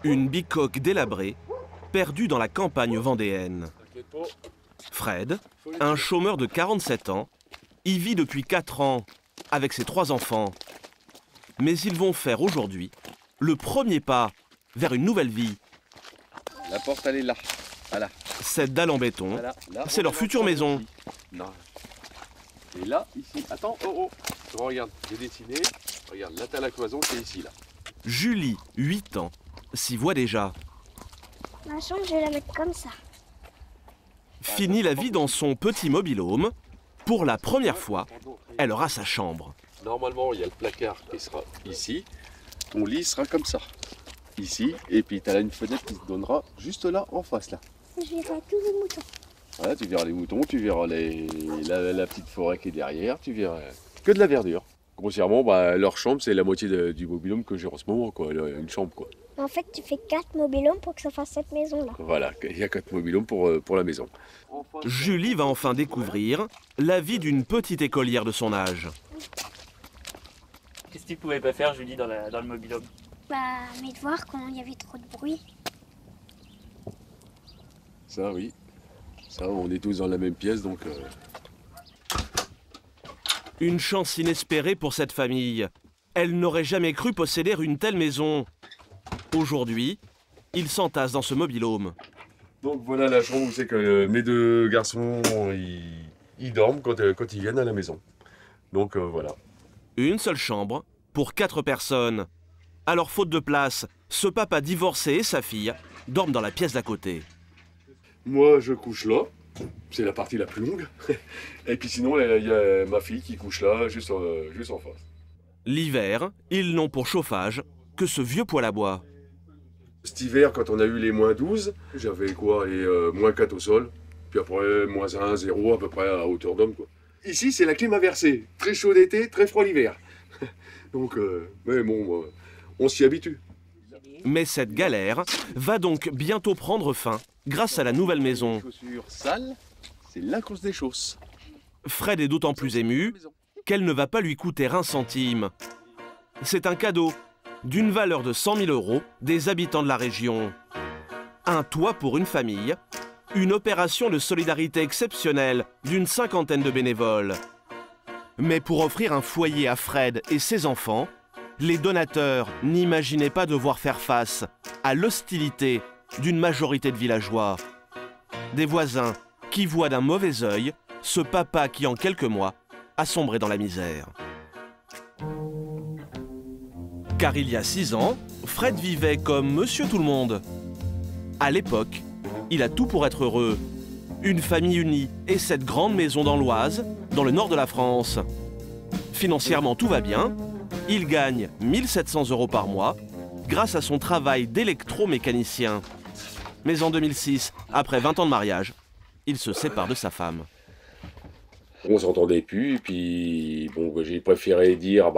Une bicoque délabrée, perdue dans la campagne vendéenne. Fred, un chômeur de 47 ans, y vit depuis 4 ans avec ses 3 enfants. Mais ils vont faire aujourd'hui le premier pas vers une nouvelle vie. La porte, elle est là. Voilà. Cette dalle en béton, Voilà. Là, c'est leur future maison. Non. Et là, ici, attends, oh, oh. Regarde, j'ai dessiné. Regarde, là, t'as la cloison, c'est ici, là. Julie, 8 ans, s'y voit déjà. Ma chambre, je vais la mettre comme ça. Fini la vie dans son petit mobil-home. Pour la première fois, elle aura sa chambre. Normalement, il y a le placard qui sera ici. Ton lit sera comme ça. Ici, et puis tu as là une fenêtre qui te donnera juste là, en face, là. Je verrai tous les moutons. Voilà, tu verras les moutons, tu verras la petite forêt qui est derrière, tu verras que de la verdure. Grossièrement, leur chambre, c'est la moitié du mobil-home que j'ai en ce moment, quoi, une chambre, quoi. En fait, tu fais 4 mobil-homes pour que ça fasse cette maison-là. Voilà, il y a 4 mobil-homes pour la maison. Julie va enfin découvrir la vie d'une petite écolière de son âge. Qu'est-ce que tu pouvais pas faire, Julie, dans le mobil-home? Mes devoirs quand il y avait trop de bruit. Ça, oui. Ça, on est tous dans la même pièce, donc... Une chance inespérée pour cette famille. Elle n'aurait jamais cru posséder une telle maison. Aujourd'hui, ils s'entassent dans ce mobil-home. Donc voilà la chambre où c'est que mes 2 garçons, ils dorment quand ils viennent à la maison. Donc voilà. Une seule chambre pour 4 personnes. Alors faute de place, ce papa divorcé et sa fille dorment dans la pièce d'à côté. Moi je couche là, c'est la partie la plus longue. Et puis sinon il y a ma fille qui couche là, juste en face. L'hiver, ils n'ont pour chauffage que ce vieux poêle à bois. Cet hiver, quand on a eu les moins 12, j'avais quoi, moins 4 au sol. Puis après, moins 1, 0 à peu près à hauteur d'homme, quoi. Ici, c'est la clim inversée. Très chaud d'été, très froid l'hiver. Donc, mais bon, on s'y habitue. Mais cette galère va donc bientôt prendre fin grâce à la nouvelle maison. Les chaussures sales, c'est la cause des chausses. Fred est d'autant plus ému qu'elle ne va pas lui coûter un centime. C'est un cadeau d'une valeur de 100 000 € des habitants de la région. Un toit pour une famille, une opération de solidarité exceptionnelle d'une 50aine de bénévoles. Mais pour offrir un foyer à Fred et ses enfants, les donateurs n'imaginaient pas devoir faire face à l'hostilité d'une majorité de villageois. Des voisins qui voient d'un mauvais œil ce papa qui, en quelques mois, a sombré dans la misère. Car il y a 6 ans, Fred vivait comme monsieur tout le monde. À l'époque, il a tout pour être heureux. Une famille unie et cette grande maison dans l'Oise, dans le nord de la France. Financièrement, tout va bien. Il gagne 1 700 € par mois grâce à son travail d'électromécanicien. Mais en 2006, après 20 ans de mariage, il se sépare de sa femme. On s'entendait plus, et puis bon, j'ai préféré dire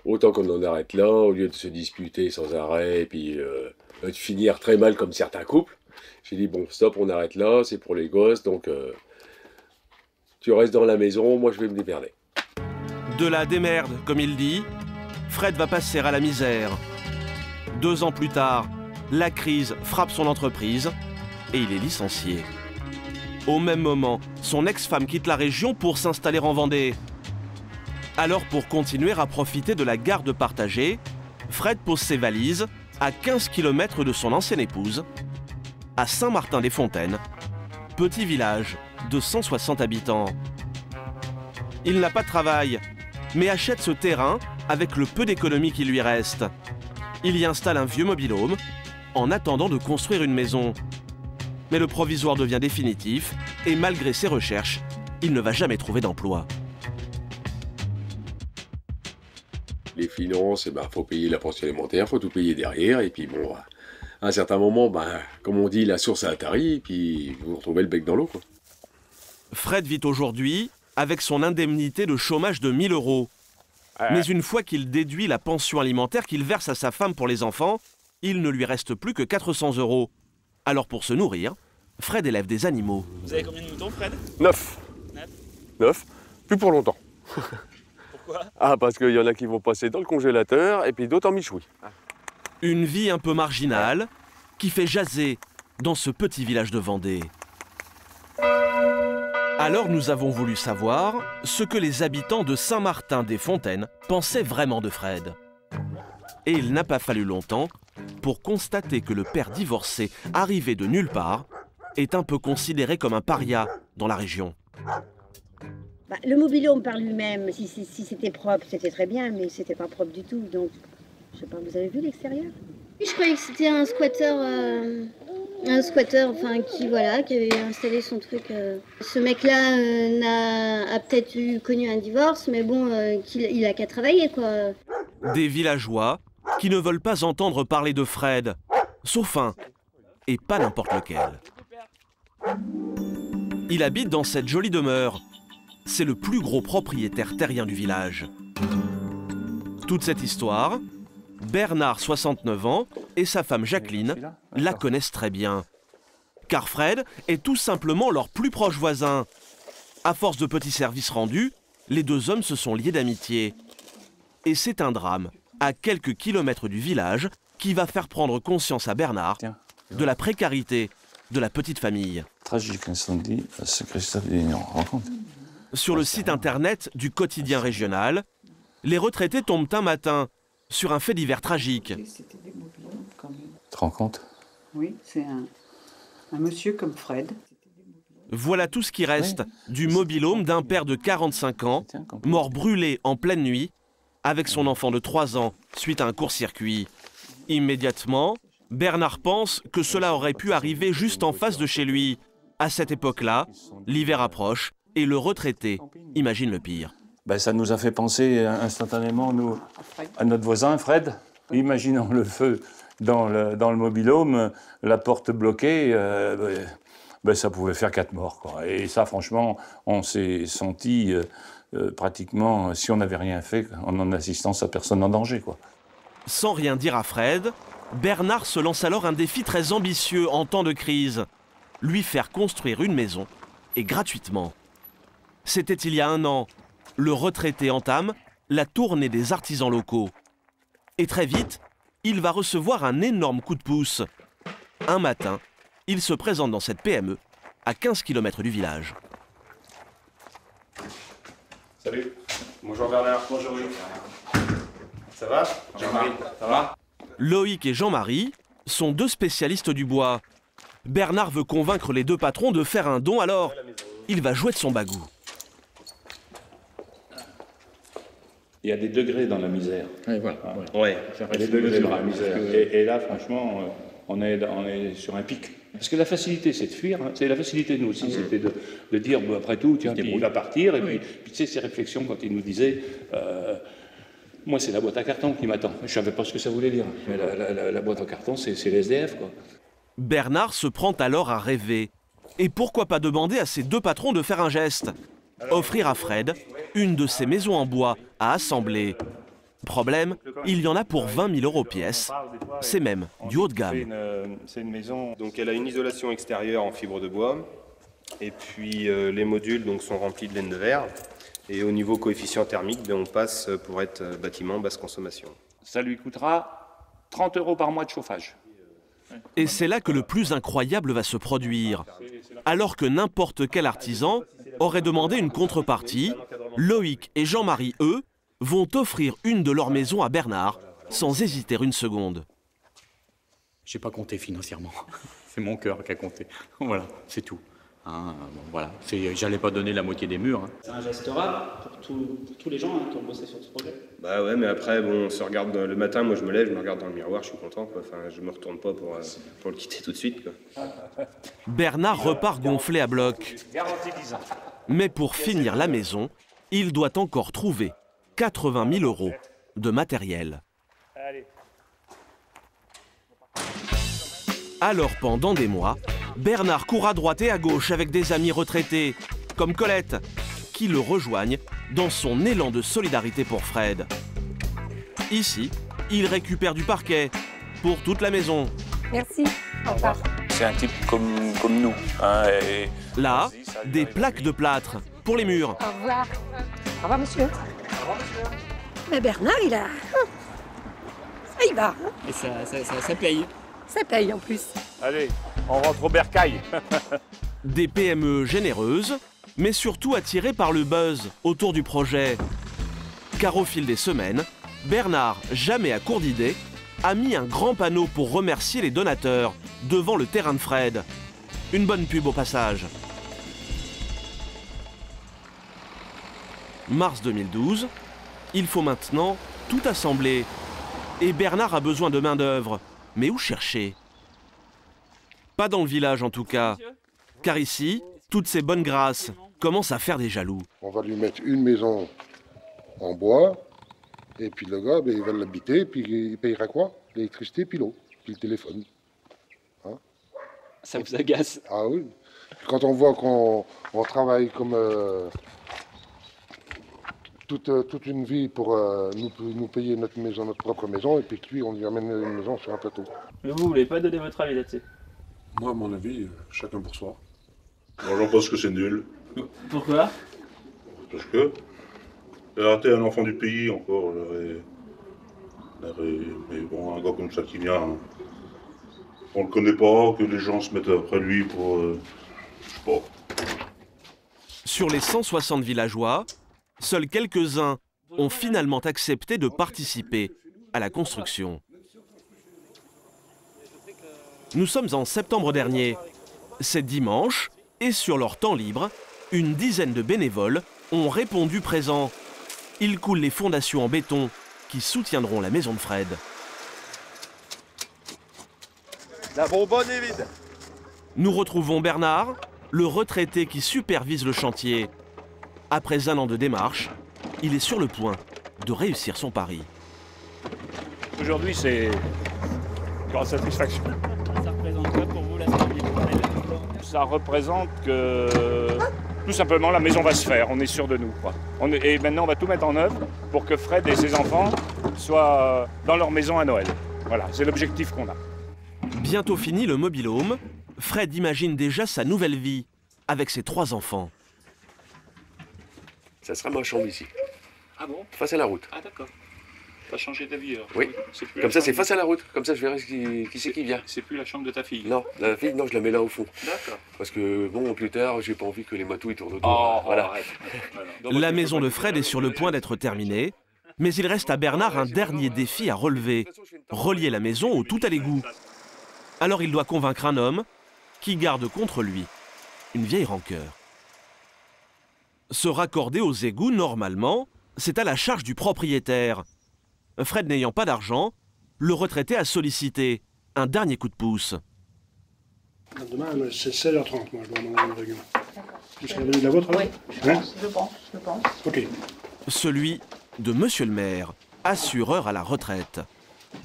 autant qu'on en arrête là, au lieu de se disputer sans arrêt, et puis de finir très mal comme certains couples. J'ai dit bon, stop, on arrête là, c'est pour les gosses, donc tu restes dans la maison, moi je vais me démerder. De la démerde, comme il dit, Fred va passer à la misère. 2 ans plus tard, la crise frappe son entreprise et il est licencié. Au même moment, son ex-femme quitte la région pour s'installer en Vendée. Alors pour continuer à profiter de la garde partagée, Fred pose ses valises à 15 km de son ancienne épouse, à Saint-Martin-des-Fontaines, petit village de 160 habitants. Il n'a pas de travail, mais achète ce terrain avec le peu d'économie qui lui reste. Il y installe un vieux mobil-home en attendant de construire une maison. Mais le provisoire devient définitif et malgré ses recherches, il ne va jamais trouver d'emploi. Les finances, faut payer la pension alimentaire, faut tout payer derrière, et puis bon, à un certain moment, comme on dit, la source a tari, et puis vous retrouvez le bec dans l'eau, quoi. Fred vit aujourd'hui avec son indemnité de chômage de 1 000 €. Mais une fois qu'il déduit la pension alimentaire qu'il verse à sa femme pour les enfants, il ne lui reste plus que 400 €. Alors pour se nourrir, Fred élève des animaux. Vous avez combien de moutons, Fred? 9. 9, plus pour longtemps. Pourquoi? Parce qu'il y en a qui vont passer dans le congélateur, et puis d'autres en michoui. Une vie un peu marginale qui fait jaser dans ce petit village de Vendée. Alors nous avons voulu savoir ce que les habitants de Saint-Martin-des-Fontaines pensaient vraiment de Fred. Et il n'a pas fallu longtemps pour constater que le père divorcé, arrivé de nulle part, est un peu considéré comme un paria dans la région. Le mobil-home par lui-même, si c'était propre, c'était très bien, mais c'était pas propre du tout. Donc, je sais pas, vous avez vu l'extérieur? Je croyais que c'était un squatteur, enfin qui avait installé son truc. Ce mec-là a peut-être connu un divorce, mais bon, il a qu'à travailler, quoi. Des villageois qui ne veulent pas entendre parler de Fred, sauf un, et pas n'importe lequel. Il habite dans cette jolie demeure. C'est le plus gros propriétaire terrien du village. Toute cette histoire, Bernard, 69 ans, et sa femme Jacqueline la connaissent très bien. Car Fred est tout simplement leur plus proche voisin. À force de petits services rendus, les deux hommes se sont liés d'amitié. Et c'est un drame, à quelques kilomètres du village, qui va faire prendre conscience à Bernard de la précarité de la petite famille. Tragique incendie à Saint-Christophe-des-Nions. Sur le site internet du quotidien régional, les retraités tombent un matin sur un fait divers tragique. C'était des mobil-homes quand même. Tu te rends compte? Oui, c'est un monsieur comme Fred. Voilà tout ce qui reste du mobil-home d'un père de 45 ans, mort brûlé en pleine nuit, avec son enfant de 3 ans, suite à un court-circuit. Immédiatement, Bernard pense que cela aurait pu arriver juste en face de chez lui. À cette époque-là, l'hiver approche et le retraité imagine le pire. Ça nous a fait penser instantanément, nous, à notre voisin Fred. Imaginons le feu dans le mobil-home, la porte bloquée, ça pouvait faire 4 morts, quoi. Et ça, franchement, on s'est senti pratiquement, si on n'avait rien fait, en assistance à personne en danger, quoi. Sans rien dire à Fred, Bernard se lance alors un défi très ambitieux en temps de crise. Lui faire construire une maison, et gratuitement. C'était il y a 1 an. Le retraité entame la tournée des artisans locaux. Et très vite, il va recevoir un énorme coup de pouce. Un matin, il se présente dans cette PME, à 15 km du village. Salut. Bonjour Bernard. Bonjour Loïc. Ça va? Jean-Marie, ça va? Loïc et Jean-Marie sont 2 spécialistes du bois. Bernard veut convaincre les 2 patrons de faire un don, alors il va jouer de son bagou. Il y a des degrés dans la misère. Oui, voilà. Ouais. Il y a des degrés dans la misère. Et là, franchement, on est sur un pic. Parce que la facilité, c'est de fuir. Hein. C'est la facilité, nous aussi, c'était de dire, après tout, tiens, il va partir. Et puis, tu sais, ces réflexions, quand il nous disait, moi, c'est la boîte à carton qui m'attend. Je ne savais pas ce que ça voulait dire. Mais la boîte à carton, c'est les SDF, quoi. Bernard se prend alors à rêver. Et pourquoi pas demander à ses 2 patrons de faire un geste? Offrir à Fred une de ces maisons en bois à assembler. Problème, il y en a pour 20 000 € pièce. C'est même du haut de gamme. C'est une maison, donc elle a une isolation extérieure en fibre de bois. Et puis les modules donc, sont remplis de laine de verre. Et au niveau coefficient thermique, on passe pour être bâtiment basse consommation. Ça lui coûtera 30 € par mois de chauffage. Et c'est là que le plus incroyable va se produire. Alors que n'importe quel artisan aurait demandé une contrepartie, Loïc et Jean-Marie, eux, vont offrir une de leurs maisons à Bernard, sans hésiter une seconde. J'ai pas compté financièrement. C'est mon cœur qui a compté. Voilà, c'est tout. Hein, bon, voilà. J'allais pas donner la moitié des murs. Hein. C'est un geste rare pour tous les gens qui ont bossé sur ce projet. Bah ouais, mais après, on se regarde le matin, moi je me lève, je me regarde dans le miroir, je suis content, quoi. Enfin, je me retourne pas pour le quitter tout de suite, quoi. Bernard repart gonflé à bloc. Mais pour finir la maison, il doit encore trouver 80 000 € de matériel. Alors pendant des mois, Bernard court à droite et à gauche avec des amis retraités, comme Colette, qui le rejoignent dans son élan de solidarité pour Fred. Ici, il récupère du parquet pour toute la maison. Merci, au revoir. C'est un type comme nous. Hein, là, des plaques de plâtre pour les murs. Au revoir. Au revoir, monsieur. Au revoir, monsieur. Mais Bernard, il Bernard. Et ça paye. Ça paye en plus. Allez, on rentre au bercail. Des PME généreuses, mais surtout attirées par le buzz autour du projet. Car au fil des semaines, Bernard, jamais à court d'idées, a mis un grand panneau pour remercier les donateurs devant le terrain de Fred. Une bonne pub au passage. Mars 2012, il faut maintenant tout assembler. Et Bernard a besoin de main-d'œuvre. Mais où chercher? Pas dans le village en tout cas. Car ici, toutes ces bonnes grâces commencent à faire des jaloux. On va lui mettre une maison en bois, et puis le gars, il va l'habiter, puis il payera quoi? L'électricité, puis l'eau, puis le téléphone. Hein? Ça vous agace? Ah oui. Quand on voit qu'on travaille comme toute une vie pour nous payer notre maison, notre propre maison, et puis que lui, on lui amène une maison sur un plateau. Mais vous voulez pas donner votre avis là-dessus? Moi, à mon avis, chacun pour soi. Moi, j'en pense que c'est nul. Pourquoi? Parce que j'ai raté un enfant du pays encore. Mais bon, un gars comme ça qui vient, on le connaît pas, que les gens se mettent après lui pour... je sais pas. Sur les 160 villageois, seuls quelques-uns ont finalement accepté de participer à la construction. Nous sommes en septembre dernier. C'est dimanche, et sur leur temps libre, une dizaine de bénévoles ont répondu présents. Ils coulent les fondations en béton qui soutiendront la maison de Fred. La bonbonne est vide. Nous retrouvons Bernard, le retraité qui supervise le chantier. Après un an de démarche, il est sur le point de réussir son pari. Aujourd'hui, c'est une grande satisfaction. Ça représente quoi pour vous la stabilité? Ça représente que tout simplement la maison va se faire, on est sûr de nous, quoi. Et maintenant on va tout mettre en œuvre pour que Fred et ses enfants soient dans leur maison à Noël. Voilà, c'est l'objectif qu'on a. Bientôt fini le mobil-home, Fred imagine déjà sa nouvelle vie avec ses 3 enfants. Ça sera ma chambre ici, Ah bon? face à la route. Ah d'accord. T'as changé d'avis alors? Oui, comme ça c'est face à la route, comme ça je verrai qui c'est qui vient. C'est plus la chambre de ta fille? Non, la fille, non, je la mets là au fond. D'accord. Parce que bon, plus tard, j'ai pas envie que les matous ils tournent autour. Oh, voilà. La maison de Fred est sur le point d'être terminée, mais il reste à Bernard un dernier défi à relever, relier la maison au tout à l'égout. Alors il doit convaincre un homme qui garde contre lui une vieille rancœur. Se raccorder aux égouts, normalement, c'est à la charge du propriétaire. Fred n'ayant pas d'argent, le retraité a sollicité un dernier coup de pouce. Demain, c'est 16h30, moi, je dois m'en aller à une réunion. Jusqu'à la vôtre, alors? Oui, je pense. Ok. Celui de Monsieur le maire, assureur à la retraite.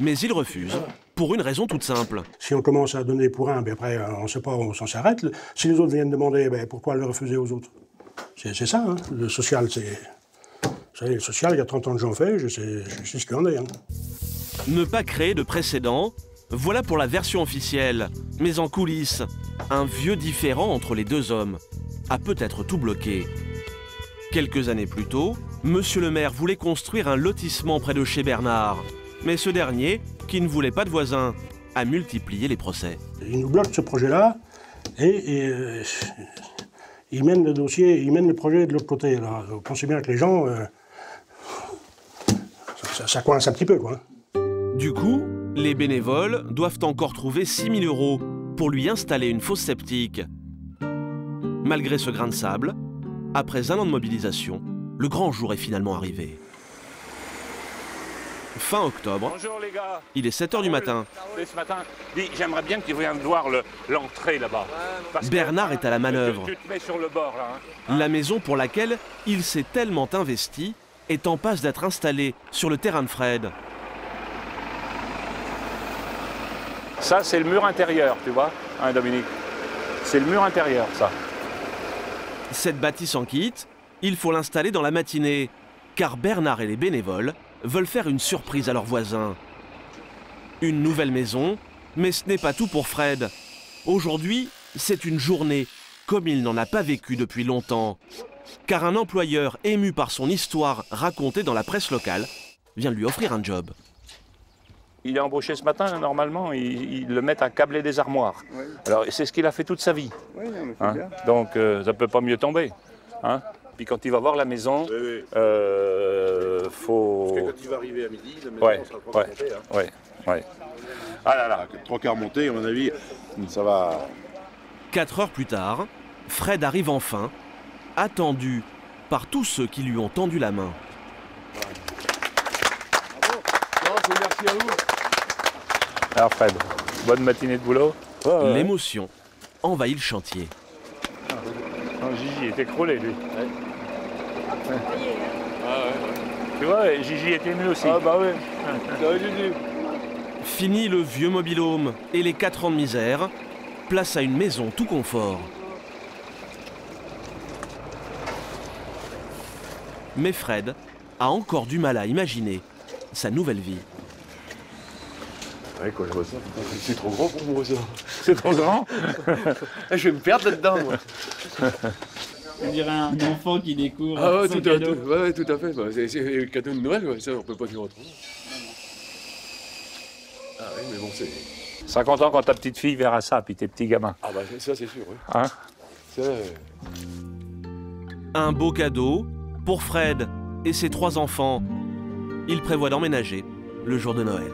Mais il refuse, pour une raison toute simple. Si on commence à donner pour un, ben après, on ne sait pas où on s'arrête. Si les autres viennent demander, ben pourquoi le refuser aux autres? C'est ça, hein. Le social, c'est... Vous savez, le social, il y a 30 ans que j'en fais, je sais ce qu'il en est. Hein. Ne pas créer de précédent, voilà pour la version officielle. Mais en coulisses, un vieux différend entre les deux hommes a peut-être tout bloqué. Quelques années plus tôt, Monsieur le maire voulait construire un lotissement près de chez Bernard. Mais ce dernier, qui ne voulait pas de voisins, a multiplié les procès. Il nous bloque ce projet-là et il mène le dossier, il mène le projet de l'autre côté. Alors, vous pensez bien que les gens, ça coince un petit peu, quoi. Du coup, les bénévoles doivent encore trouver 6 000 € pour lui installer une fosse septique. Malgré ce grain de sable, après un an de mobilisation, le grand jour est finalement arrivé. Fin octobre, Bonjour les gars. Il est 7 h du matin. Ce matin, dis, j'aimerais bien que tu viennes voir l'entrée là-bas. Bernard est à la manœuvre. Tu te mets sur le bord là. Hein. La maison pour laquelle il s'est tellement investi est en passe d'être installée sur le terrain de Fred. Ça, c'est le mur intérieur, tu vois, hein, Dominique? C'est le mur intérieur, ça. Cette bâtisse en quitte, il faut l'installer dans la matinée, car Bernard et les bénévoles veulent faire une surprise à leurs voisins. Une nouvelle maison, mais ce n'est pas tout pour Fred. Aujourd'hui, c'est une journée comme il n'en a pas vécu depuis longtemps. Car un employeur ému par son histoire racontée dans la presse locale vient lui offrir un job. Il est embauché ce matin, normalement, ils le mettent à câbler des armoires. Oui. Alors, c'est ce qu'il a fait toute sa vie. Oui, non, mais c'est Hein, bien. donc, ça ne peut pas mieux tomber. Hein. Puis quand il va voir la maison, faut... Parce que quand il va arriver à midi, la maison Ouais, sera trois quarts montée. Hein. ouais. Ah là là. Trois quarts montée, à mon avis, ça va... 4 heures plus tard, Fred arrive enfin, attendu par tous ceux qui lui ont tendu la main. Merci à vous. Alors Fred, bonne matinée de boulot. L'émotion envahit le chantier. Non, Gigi est écroulé, lui. Tu vois, Gigi est ému aussi. Ah bah ouais. Ça va, Gigi. Fini le vieux mobil-home et les 4 ans de misère. Place à une maison tout confort. Mais Fred a encore du mal à imaginer sa nouvelle vie. Ouais, quand je vois ça, c'est trop grand pour moi ça. C'est trop grand. Je vais me perdre là-dedans, moi. On dirait un enfant qui découvre Ah ouais, son tout à cadeau. fait. Ouais, tout à fait. Bah, c'est le cadeau de Noël, ouais, ça on peut pas dire autrement. Ah oui, mais bon, c'est... 50 ans quand ta petite fille verra ça, puis tes petits gamins. Ah bah ça c'est sûr, oui. Hein? Ça, Un beau cadeau pour Fred et ses 3 enfants. Il prévoit d'emménager le jour de Noël.